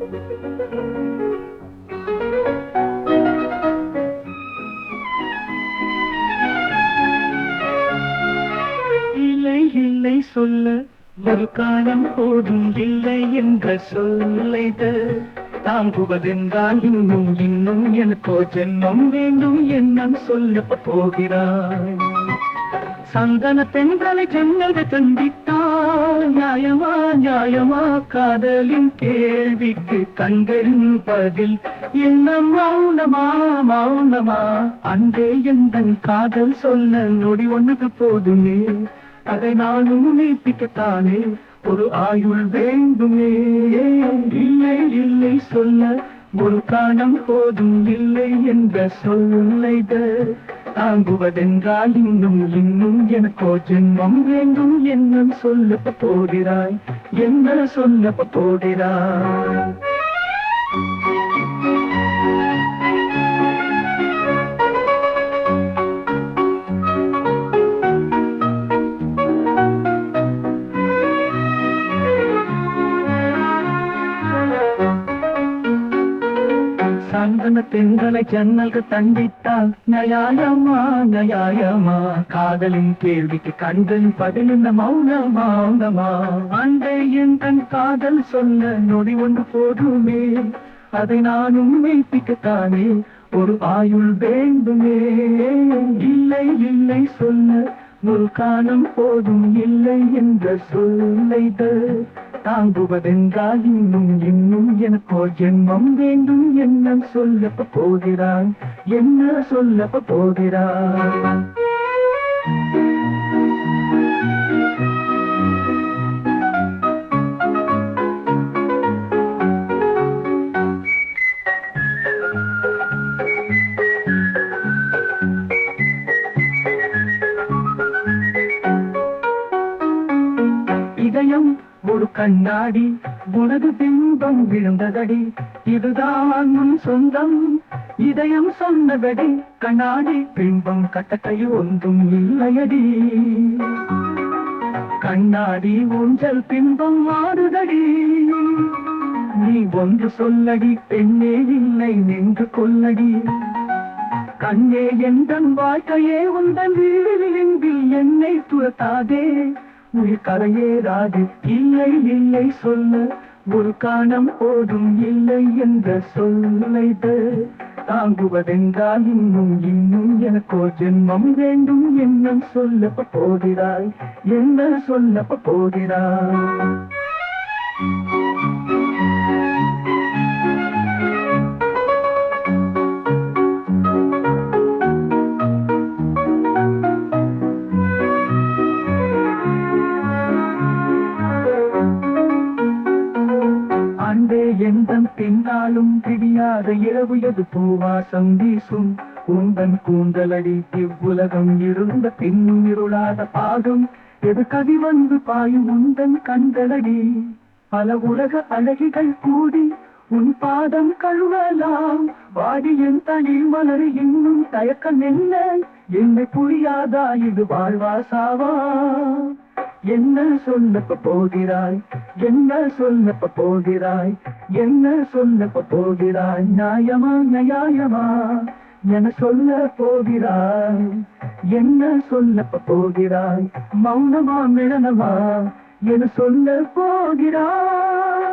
இல்லை இல்லை சொல்ல ஒரு காலம் போதும் இல்லை என்ற சொல்லைத தாங்குவதென்றால் இன்னும் இன்னும் எனக்கோ ஜென்மம் வேண்டும் என்ன சொல்ல போகிறாய். சந்தன பெண்களை ஜன்னல் தந்திட்டால் நியாயமா நியாயமா காதலின் கேள்விக்கு கண்களின் பதில் என்ன மௌனமா மௌனமா. அன்றே எந்தன் காதல் சொல்ல நொடி ஒன்றுக்கு போதுமே, அதை நானும் நீட்டிக்கத்தானே ஒரு ஆயுள் வேண்டுமே. இல்லை இல்லை சொல்ல ஒரு காலம் போதும் இல்லை என்ற சொல்லைத தாங்குவதென்றால் இன்னும் இன்னும் எனக்கோ ஜென்மம் வேண்டும் என்ன சொல்ல போகிறாய், என்ன சொல்ல போகிறாய். சந்தன பெண்களை ஜன்னல்கள் தண்டித்தால் நியாயமா நியாயமா காதலின் கேள்விக்கு கண்களின் பதில் இந்த மௌனம் மௌனமா. அண்டை என் தன் காதல் சொல்ல நொடி ஒன்று போதுமே, அதை நானும் மெய்ப்பிக்கத்தானே ஒரு ஆயுள் வேண்டுமே. இல்லை இல்லை சொல்ல ஒரு காலம் போதும் இல்லை என்ற சொல்லைத தாங்குவதென்றால் இன்னும் இன்னும் எனக்கோ ஜென்மம் வேண்டும் என்ன சொல்ல போகிறாய், என்ன சொல்ல போகிறாய். இதயம் ஒரு கண்ணாடி, உனது பிம்பம் விழுந்ததடி, இதுதான் உன் சொந்தம் இதயம் சொன்னபடி. கண்ணாடி பிம்பம் கட்டக்கை ஒன்றும் இல்லையடி, கண்ணாடி ஊஞ்சல் பிம்பம் ஆடுதடி. நீ ஒன்று சொல்லடி பெண்ணே இல்லை நின்று கொல்லடி, கண்ணே எந்தன் வாழ்க்கையே உந்தன் வீழில் என்னை துரத்தாதே உயிர் கரையேறாது. இல்லை இல்லை சொல்ல ஒரு காலம் போதும் இல்லை என்ற சொல்லைத தாங்குவதென்றால் இன்னும் இன்னும் எனக்கோ ஜென்மம் வேண்டும் என்ன சொல்ல போகிறாய், என்ன சொல்ல போகிறாய். அண்டே எந்தன் பின்னாலும் தெரியாத இரவு எது பூவாசம் வீசும் உந்தன் கூந்தலடி. இவ்வுலகம் இருந்த பின்னும் இருளாத பாகம் எது கவி வந்து பாயும் உந்தன் கண்களடி. பல உலக அழகிகள் கூடி உன் பாதம் கழுவலாம், வாடி என் தனி மலர் இன்னும் தயக்கம் என்ன, என்னை புரியாதா இது வாழ்வாசாவா. என்ன சொல்ல போகிறாய், என்ன சொல்ல போகிறாய், என்ன சொல்ல போகிறாய். நியாயமா நியாயமா என சொல்ல போகிறாய், என்ன சொல்ல போகிறாய். மௌனமா மிளனமா என சொல்ல போகிறாய்.